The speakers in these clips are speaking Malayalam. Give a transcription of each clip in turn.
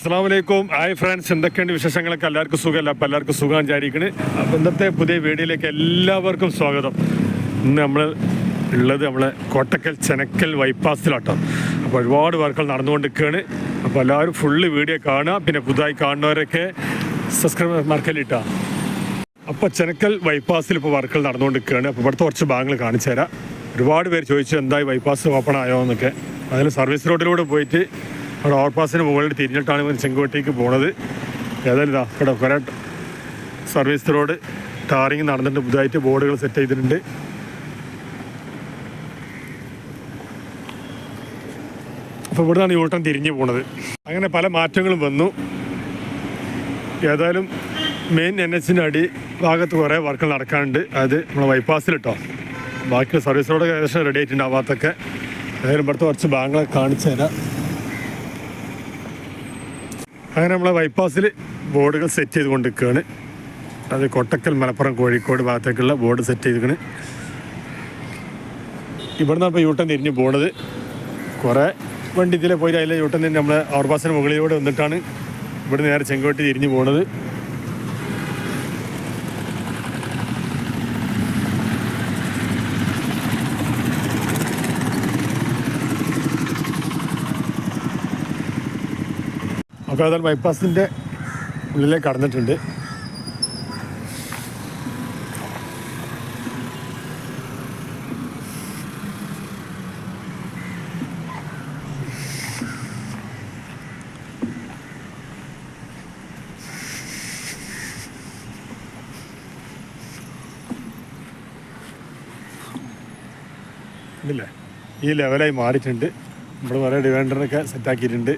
അസ്സലാമലൈക്കും. ഹായ് ഫ്രണ്ട്സ്, എന്തൊക്കെയുണ്ട് വിശേഷങ്ങളൊക്കെ? എല്ലാവർക്കും സുഖമല്ല? അപ്പം എല്ലാവർക്കും സുഖം വിചാരിക്കണ്. അപ്പം ഇന്നത്തെ പുതിയ വീഡിയോയിലേക്ക് എല്ലാവർക്കും സ്വാഗതം. ഇന്ന് നമ്മൾ ഉള്ളത് നമ്മളെ കോട്ടക്കൽ ചെനക്കൽ ബൈപ്പാസിലാട്ടോ. അപ്പോൾ ഒരുപാട് വർക്കുകൾ നടന്നുകൊണ്ടിരിക്കുകയാണ്. അപ്പോൾ എല്ലാവരും ഫുള്ള് വീഡിയോ കാണുക. പിന്നെ പുതുതായി കാണുന്നവരൊക്കെ സബ്സ്ക്രൈബ് മറക്കല്ലിട്ടാ. അപ്പോൾ ചെനക്കൽ ബൈപ്പാസിൽ ഇപ്പോൾ വർക്കുകൾ നടന്നുകൊണ്ടിരിക്കുകയാണ്. അപ്പോൾ ഇവിടുത്തെ കുറച്ച് ഭാഗങ്ങൾ കാണിച്ചു തരാം. ഒരുപാട് പേര് ചോദിച്ചു എന്തായി ബൈപ്പാസ് ഓപ്പൺ ആയോ എന്നൊക്കെ. അതിൽ സർവീസ് റോഡിലൂടെ പോയിട്ട് അവിടെ ഓവർപാസിന് മുകളിൽ തിരിഞ്ഞിട്ടാണ് ചെങ്കോട്ടേക്ക് പോണത്. ഏതായാലും ഇതാ ഇവിടെ കുറേ സർവീസ് റോഡ് ടാറിങ് നടന്നിട്ട് പുതുതായിട്ട് ബോർഡുകൾ സെറ്റ് ചെയ്തിട്ടുണ്ട്. അപ്പോൾ ഇവിടെ നിന്നാണ് യൂട്ടൺ തിരിഞ്ഞ് പോണത്. അങ്ങനെ പല മാറ്റങ്ങളും വന്നു. ഏതായാലും മെയിൻ NHൻ്റെ അടി ഭാഗത്ത് കുറേ വർക്കുകൾ നടക്കാനുണ്ട്. അത് നമ്മളെ ബൈപ്പാസിലിട്ടോ. ബാക്കി സർവീസ് റോഡ് ഏകദേശം റെഡി ആയിട്ടുണ്ട്. ആ ഭാഗത്തൊക്കെ ഏതായാലും ഇവിടുത്തെ കുറച്ച് ഭാഗങ്ങളൊക്കെ കാണിച്ചു തരാം. അങ്ങനെ നമ്മളെ ബൈപ്പാസിൽ ബോർഡുകൾ സെറ്റ് ചെയ്തുകൊണ്ടിരിക്കുകയാണ്. അത് കോട്ടക്കൽ, മലപ്പുറം, കോഴിക്കോട് ഭാഗത്തേക്കുള്ള ബോർഡ് സെറ്റ് ചെയ്തിരിക്കണ്. ഇവിടെ നിന്നാണ് ഇപ്പോൾ യൂട്ടൺ തിരിഞ്ഞ് പോണത്. കുറേ വണ്ടി ഇതിലെ പോയി അതിലെ യൂട്ടൺ തിരിഞ്ഞ് നമ്മളെ ഓവർപാസിന് മുകളിലൂടെ വന്നിട്ടാണ് ഇവിടെ നേരെ ചെങ്കോട്ടി തിരിഞ്ഞ് പോണത്. അപ്പോൾ അതായത് ബൈപ്പാസിൻ്റെ ഉള്ളിലേക്ക് കടന്നിട്ടുണ്ട്. ഇല്ലേ, ഈ ലെവലായി മാറിയിട്ടുണ്ട്. നമ്മൾ കുറേ ഡിവൈഡറൊക്കെ സെറ്റാക്കിയിട്ടുണ്ട്.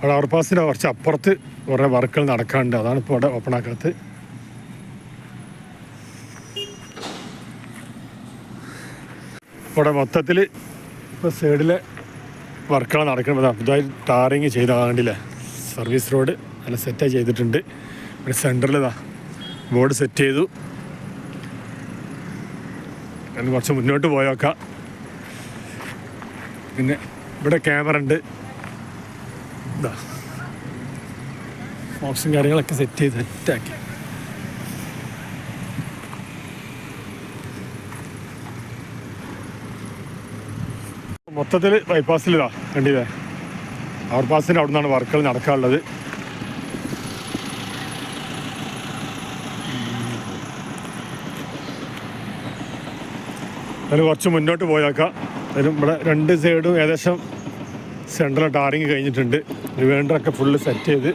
അവിടെ ഓവർപാസിൻ്റെ കുറച്ച് അപ്പുറത്ത് കുറേ വർക്കുകൾ നടക്കാനുണ്ട്. അതാണ് ഇപ്പോൾ അവിടെ ഓപ്പൺ ആക്കാത്തത്. ഇവിടെ മൊത്തത്തിൽ ഇപ്പോൾ സൈഡിലെ വർക്കുകൾ നടക്കുന്നത് പുതുതായി ടാറിങ് ചെയ്താണ്ടില്ലേ. സർവീസ് റോഡ് നല്ല സെറ്റായി ചെയ്തിട്ടുണ്ട്. പിന്നെ സെൻറ്ററിൽ ഇതാ ബോർഡ് സെറ്റ് ചെയ്തു. അതിന് കുറച്ച് മുന്നോട്ട് പോയേക്കാം. പിന്നെ ഇവിടെ ക്യാമറ ഉണ്ട്. ഇതാ ബോക്സും കാര്യങ്ങളൊക്കെ സെറ്റാക്കി. മൊത്തത്തിൽ ബൈപ്പാസിൽ ഇതാ കണ്ടില്ലേ, ഓവർപാസിൻ്റെ അവിടെ നിന്നാണ് വർക്കുകൾ നടക്കാനുള്ളത്. അതിന് കുറച്ച് മുന്നോട്ട് പോയേക്കാം. അതിലും ഇവിടെ രണ്ട് സൈഡും ഏകദേശം സെൻട്രൽ ടാറിങ് കഴിഞ്ഞിട്ടുണ്ട്. റിവൈൻഡറൊക്കെ ഫുള്ള് സെറ്റ് ചെയ്ത്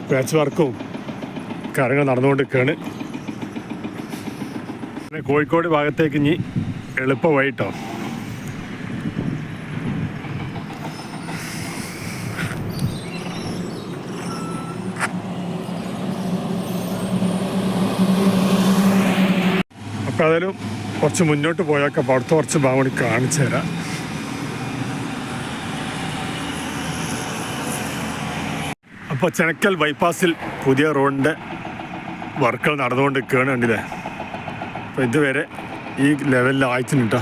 പാച്ച് വർക്കും കാര്യങ്ങൾ നടന്നുകൊണ്ടിരിക്കുകയാണ്. പിന്നെ കോഴിക്കോട് ഭാഗത്തേക്ക് ഇനി എളുപ്പമായിട്ടോ. അപ്പോൾ അതിലും കുറച്ച് മുന്നോട്ട് പോയേക്കാം. അപ്പോൾ അവിടുത്തെ കുറച്ച് ഭാഗം കൂടി കാണിച്ചു തരാം. അപ്പോൾ ചെനക്കൽ ബൈപ്പാസിൽ പുതിയ റോഡിൻ്റെ വർക്കുകൾ നടന്നുകൊണ്ടിരിക്കുകയാണ്. കണ്ടില്ലേ, അപ്പോൾ ഇതുവരെ ഈ ലെവലിൽ ആയിട്ടുണ്ട്.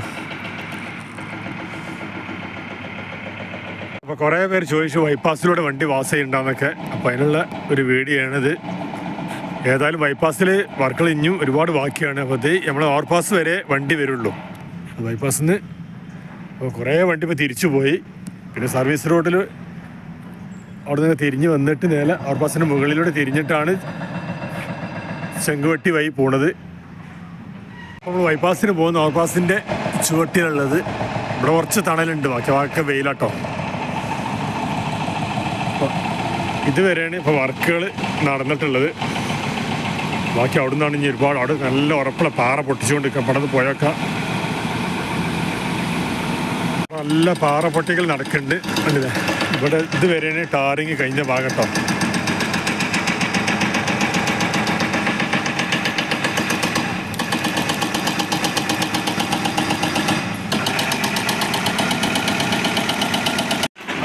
അപ്പോൾ കുറേ പേര് ചോദിച്ചു ബൈപ്പാസിലൂടെ വണ്ടി പാസ് ചെയ്യുന്നുണ്ടാന്നൊക്കെ. അപ്പോൾ അതിനുള്ള ഒരു വീഡിയോ ആണിത്. ഏതായാലും ബൈപ്പാസിൽ വർക്കുകൾ ഇനിയും ഒരുപാട് ബാക്കിയാണ്. അപ്പോൾ ഇത് നമ്മൾ ഓവർപാസ് വരെ വണ്ടി വരുള്ളൂ. ബൈപ്പാസിൽ നിന്ന് അപ്പോൾ കുറേ വണ്ടി ഇപ്പോൾ തിരിച്ചു പോയി. പിന്നെ സർവീസ് റോഡിൽ അവിടെ നിന്ന് തിരിഞ്ഞ് വന്നിട്ട് നേരെ ഓവർപാസിൻ്റെ മുകളിലൂടെ തിരിഞ്ഞിട്ടാണ് ചെങ്കുവട്ടി വഴി പോണത്. നമ്മൾ ബൈപ്പാസിന് പോകുന്ന ഓവർപാസിൻ്റെ ചുവട്ടിലുള്ളത് ഇവിടെ കുറച്ച് തണലുണ്ട്. ബാക്കി വെയിലാട്ടോ. അപ്പോൾ ഇതുവരെയാണ് ഇപ്പോൾ വർക്കുകൾ നടന്നിട്ടുള്ളത്. ബാക്കി അവിടെ നിന്നാണ് ഇനി ഒരുപാട് അവിടെ നല്ല ഉറപ്പുള്ള പാറ പൊട്ടിച്ചുകൊണ്ടിരിക്കുക. പടന്ന് പോയേക്കാം. നല്ല പാറ പൊട്ടികൾ നടക്കുന്നുണ്ട്. കണ്ടില്ലേ, ഇവിടെ ഇതുവരെയാണ് ടാറിങ് കഴിഞ്ഞ ഭാഗട്ടോ.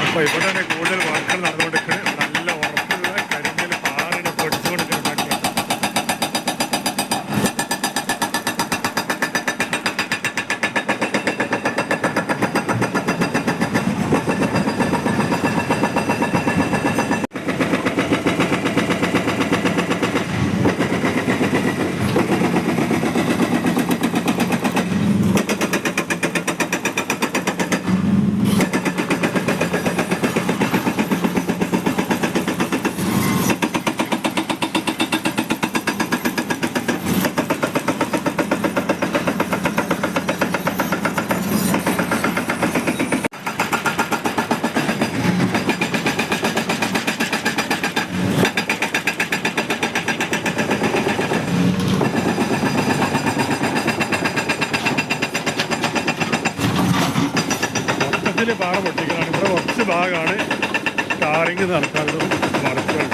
അപ്പോൾ ഇവിടെയാണ് കൂടുതൽ വർക്കുകൾ നടന്നുകൊണ്ടിരിക്കുന്നത്. നല്ല ഉറപ്പുള്ള കരിങ്കൽ പാറ പൊട്ടിച്ചുകൊണ്ടിരിക്കുന്നത്. മൊത്തത്തിൽ പാറ പൊട്ടിക്കലാണ്. ഇവിടെ കുറച്ച് ഭാഗമാണ് ടാറിങ് നടക്കാനുള്ളതും വർക്കുകൾ.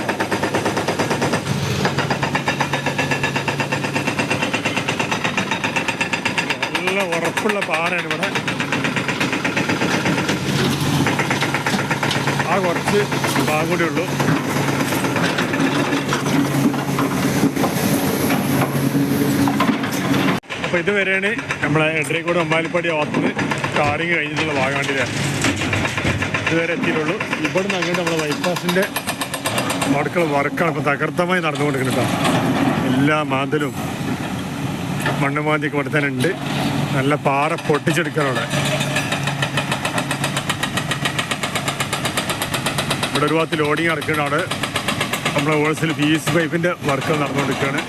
നല്ല ഉറപ്പുള്ള പാറയാണ് ഇവിടെ. ആ കുറച്ച് ഭാഗം കൂടി ഉള്ളൂ. അപ്പോൾ ഇതുവരെയാണ് നമ്മളെ എടരിക്കോട് അമ്പാലിപ്പടി ഭാഗത്തുനിന്ന് ടാറിങ് കഴിഞ്ഞിട്ടുള്ള ഭാഗമാണ്ടില്ല ഇതുവരെ എത്തിയിട്ടുള്ളൂ. ഇവിടെ നിന്ന് അങ്ങോട്ട് നമ്മളെ ബൈപ്പാസിൻ്റെ അടുക്കള വർക്കാണ് ഇപ്പോൾ തകർത്തമായി നടന്നുകൊണ്ടിരിക്കുന്നത്. എല്ലാ മാന്തലും മണ്ണ് മാന്തിയൊക്കെ ഇവിടെ തന്നെ ഉണ്ട്. നല്ല പാറ പൊട്ടിച്ചെടുക്കാനവിടെ. ഇവിടെ ഒരു ഭാഗത്ത് ലോഡിങ് നടക്കുകയാണ്. അവിടെ നമ്മുടെ ഹോൾസെയിൽ PVC പൈപ്പിൻ്റെ വർക്കുകൾ നടന്നുകൊണ്ടിരിക്കുകയാണ്.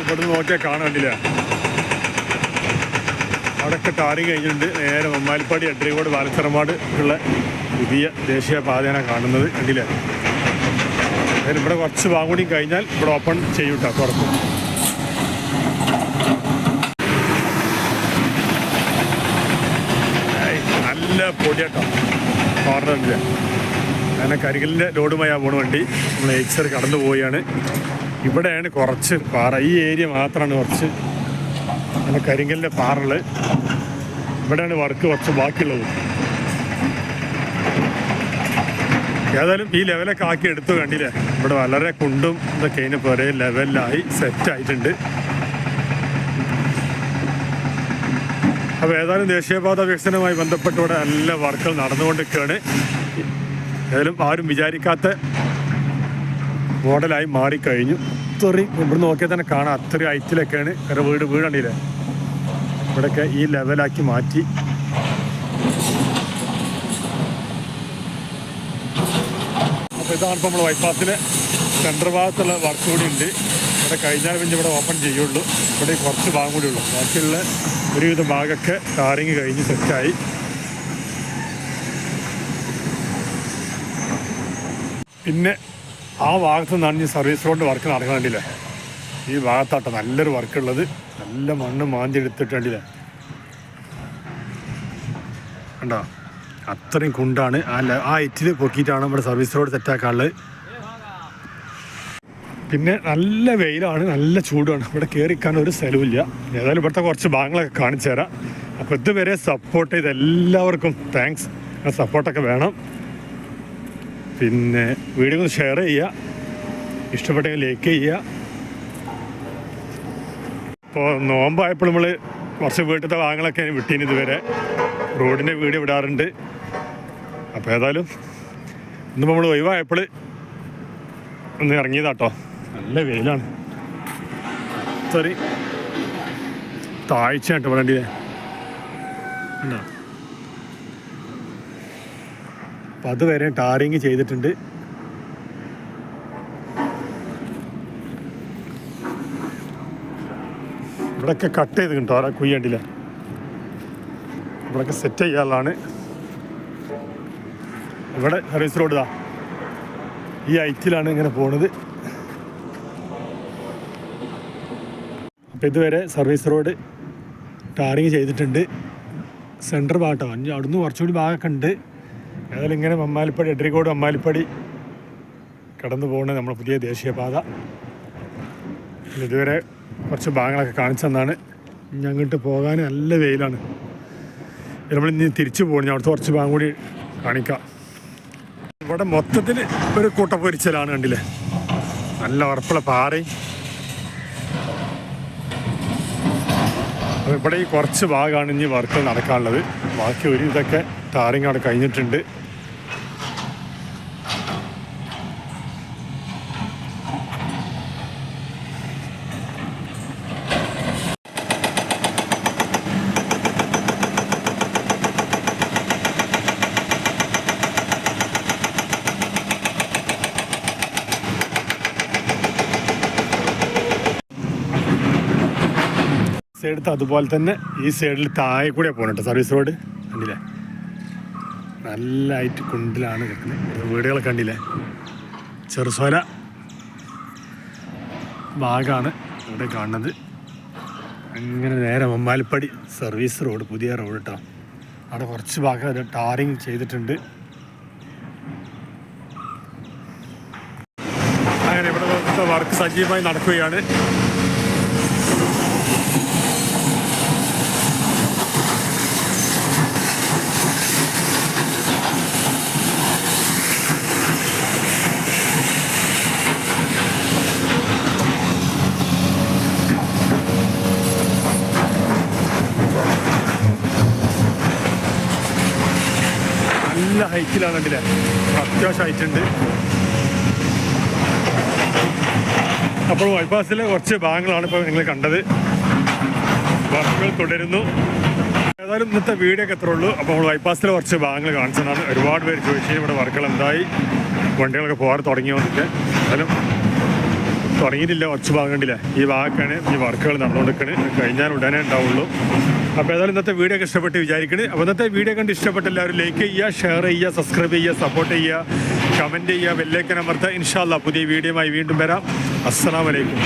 ഇവിടെ നോക്കിയാൽ കാണാണ്ടില്ല. അവിടെയൊക്കെ ടാറിങ് കഴിഞ്ഞിട്ടുണ്ട്. നേരെ മമ്മാലിപ്പാടി എടരിക്കോട് പാലച്ചിറമാട് ഉള്ള പുതിയ ദേശീയ പാതയാണ് കാണുന്നത്. കണ്ടില്ല. അതിന് ഇവിടെ കുറച്ച് ഭാഗം കൂടി കഴിഞ്ഞാൽ ഇവിടെ ഓപ്പൺ ചെയ്യും കേട്ടോ, തുറക്കും. നല്ല പൊടിയാട്ടോ കോർണറില്ല. അങ്ങനെ കരികലിൻ്റെ ലോഡുമായി പോണ വണ്ടി നമ്മൾ എക്സർ കടന്നു പോവുകയാണ്. ഇവിടെയാണ് കുറച്ച് പാറ. ഈ ഏരിയ മാത്രമാണ് കുറച്ച് അങ്ങനെ കരിങ്കലിൻ്റെ പാറകൾ. ഇവിടെയാണ് വർക്ക് കുറച്ച് ബാക്കിയുള്ളത്. ഏതായാലും ഈ ലെവലൊക്കെ ആക്കി എടുത്തു. കണ്ടില്ലേ, ഇവിടെ വളരെ കുണ്ടും ഇതൊക്കെ അതിന് ഒരേ ലെവലിലായി സെറ്റായിട്ടുണ്ട്. അപ്പോൾ ഏതായാലും ദേശീയപാത വികസനവുമായി ബന്ധപ്പെട്ട് ഇവിടെ നല്ല വർക്കുകൾ നടന്നുകൊണ്ടിരിക്കുകയാണ്. ഏതായാലും ആരും വിചാരിക്കാത്ത മോഡലായി മാറിക്കഴിഞ്ഞു. ഇത്രയും ഇവിടെ നോക്കിയാൽ തന്നെ കാണാം. അത്രയും ഹൈറ്റിലൊക്കെയാണ് വീടാണ്ടില്ലേ. ഇവിടെയൊക്കെ ഈ ലെവലാക്കി മാറ്റി. അപ്പോൾ ഇതാണ് ഇപ്പോൾ നമ്മൾ ബൈപ്പാസിന് സെൻട്രൽ ഭാഗത്തുള്ള വർക്ക് കൂടി ഉണ്ട്. ഇവിടെ കഴിഞ്ഞാൽ പിന്നെ ഇവിടെ ഓപ്പൺ ചെയ്യുള്ളൂ. ഇവിടെ കുറച്ച് ഭാഗം കൂടി ഉള്ളൂ. ബാക്കിയുള്ള ഒരുവിധം ഭാഗമൊക്കെ ടാറിങ് കഴിഞ്ഞ് സെറ്റായി. പിന്നെ ആ ഭാഗത്ത് നിന്നാണ് ഈ സർവീസ് റോഡ് വർക്ക് നടക്കണ്ടില്ലേ. ഈ ഭാഗത്താട്ടോ നല്ലൊരു വർക്കുള്ളത്. നല്ല മണ്ണ് മാന്തി എടുത്തിട്ട് കണ്ടില്ലേ, കണ്ടോ. അത്രയും കുണ്ടാണ്. ആ ഇറ്റിൽ പൊക്കിയിട്ടാണ് നമ്മുടെ സർവീസ് റോഡ് സെറ്റാക്കാനുള്ളത്. പിന്നെ നല്ല വെയിലാണ്, നല്ല ചൂടാണ്. ഇവിടെ കയറിക്കാൻ ഒരു സ്ഥലമില്ല. ഏതായാലും ഇവിടുത്തെ കുറച്ച് ഭാഗങ്ങളൊക്കെ കാണിച്ചു തരാം. അപ്പോൾ ഇതുവരെ സപ്പോർട്ട് ചെയ്ത് എല്ലാവർക്കും താങ്ക്സ്. ആ സപ്പോർട്ടൊക്കെ വേണം. പിന്നെ വീഡിയോ ഒന്ന് ഷെയർ ചെയ്യുക, ഇഷ്ടപ്പെട്ടെങ്കിൽ ലൈക്ക് ചെയ്യുക. ഇപ്പോൾ നോമ്പായപ്പോൾ നമ്മൾ കുറച്ച് വീട്ടിലത്തെ ഭാഗങ്ങളൊക്കെ വിട്ടീന്. ഇതുവരെ റോഡിൻ്റെ വീഡിയോ വിടാറുണ്ട്. അപ്പോൾ ഏതായാലും ഇന്ന് നമ്മൾ ഒഴിവായപ്പോൾ ഒന്ന് ഇറങ്ങിയതാട്ടോ. നല്ല വെയിലാണ്. സോറി, താഴ്ച കേട്ടോ പറയണ്ടേ. ഉണ്ടോ. അപ്പം അതുവരെ ടാറിങ് ചെയ്തിട്ടുണ്ട്. ഇവിടെയൊക്കെ കട്ട് ചെയ്ത് കിട്ടും. ആരാ കുയ്യണ്ടില്ല. ഇവിടെയൊക്കെ സെറ്റ് ചെയ്യാനുള്ളതാണ്. ഇവിടെ സർവീസ് റോഡ് ഇതാ ഈ ഹൈറ്റിലാണ് ഇങ്ങനെ പോണത്. അപ്പം ഇതുവരെ സർവീസ് റോഡ് ടാറിങ് ചെയ്തിട്ടുണ്ട്. സെൻറ്റർ ഭാഗത്തോ അവിടുന്ന് കുറച്ചുകൂടി ഭാഗമൊക്കെ ഉണ്ട്. ഏതായാലും ഇങ്ങനെ മമ്മാലിപ്പടി എടരിക്കോട് അമ്മാലിപ്പടി കടന്നു പോകുന്നത് നമ്മുടെ പുതിയ ദേശീയപാത. ഇതുവരെ കുറച്ച് ഭാഗങ്ങളൊക്കെ കാണിച്ചു തന്നാണ്. ഇനി അങ്ങോട്ട് പോകാൻ നല്ല വെയിലാണ്. നമ്മളിനി തിരിച്ചു പോകണം. ഞാൻ അവിടുത്തെ കുറച്ച് ഭാഗം കൂടി കാണിക്കാം. ഇവിടെ മൊത്തത്തിൽ ഒരു കൂട്ടപ്പൊരിച്ചലാണ്. കണ്ടില്ലേ, നല്ല ഉറപ്പുള്ള പാറയും. അപ്പോൾ ഇവിടെ ഈ കുറച്ച് ഭാഗമാണ് ഇനി വർക്ക് നടക്കാനുള്ളത്. ബാക്കി ഒരു ഇതൊക്കെ ടാറിങ് അവിടെ കഴിഞ്ഞിട്ടുണ്ട്. സൈഡത്ത് അതുപോലെ തന്നെ ഈ സൈഡിൽ താഴെ കൂടെ പോകണം കേട്ടോ സർവീസ് റോഡ്. കണ്ടില്ലേ, നല്ലതായിട്ട് കുണ്ടിലാണ് കിടക്കുന്നത്. വീടുകളൊക്കെ കണ്ടില്ലേ. ചെറുസോല ഭാഗമാണ് ഇവിടെ കാണുന്നത്. അങ്ങനെ നേരെ മമ്മാലിപ്പടി സർവീസ് റോഡ്, പുതിയ റോഡ് കേട്ടോ. അവിടെ കുറച്ച് ഭാഗം ടാറിങ് ചെയ്തിട്ടുണ്ട്. അങ്ങനെ ഇവിടെ വർക്ക് സജീവമായി നടക്കുകയാണ്. നല്ല ഹൈറ്റിലാണ് കണ്ടില്ലേ, അത്യാവശ്യം ഹൈറ്റുണ്ട്. അപ്പോൾ ബൈപ്പാസിലെ കുറച്ച് ഭാഗങ്ങളാണ് ഇപ്പോൾ നിങ്ങൾ കണ്ടത്. വർക്കുകൾ തുടരുന്നു. ഏതായാലും ഇന്നത്തെ വീഡിയോ ഒക്കെ എത്ര ഉള്ളൂ. അപ്പോൾ നമ്മൾ ബൈപ്പാസിലെ കുറച്ച് ഭാഗങ്ങൾ കാണിച്ചതാണ്. ഒരുപാട് പേര് ചോദിച്ചു ഇവിടെ വർക്കുകൾ എന്തായി, വണ്ടികളൊക്കെ പോകാൻ തുടങ്ങിയോന്നൊക്കെ. ഏതായാലും തുടങ്ങിയിട്ടില്ല, കുറച്ച് ഭാഗം കണ്ടില്ലേ, ഈ ഭാഗമൊക്കെയാണ് ഈ വർക്കുകൾ നടന്നുകൊണ്ടിരിക്കുന്നത്. കഴിഞ്ഞാൽ ഉടനെ ഉണ്ടാവുള്ളൂ. അപ്പോൾ ഏതായാലും ഇന്നത്തെ വീഡിയോ ഒക്കെ ഇഷ്ടപ്പെട്ട് വിചാരിക്കുന്നത്. അപ്പോൾ ഇന്നത്തെ വീഡിയോ കണ്ട് ഇഷ്ടപ്പെട്ട എല്ലാവരും ലൈക്ക് ചെയ്യുക, ഷെയർ ചെയ്യുക, സബ്സ്ക്രൈബ് ചെയ്യുക, സപ്പോർട്ട് ചെയ്യുക, കമൻറ്റ് ചെയ്യുക, ബെല്ലൈക്കൻ അമർത്തുക. ഇൻഷാ അല്ലാഹ് പുതിയ വീഡിയോയുമായി വീണ്ടും വരാം. അസ്സലാമു അലൈക്കും.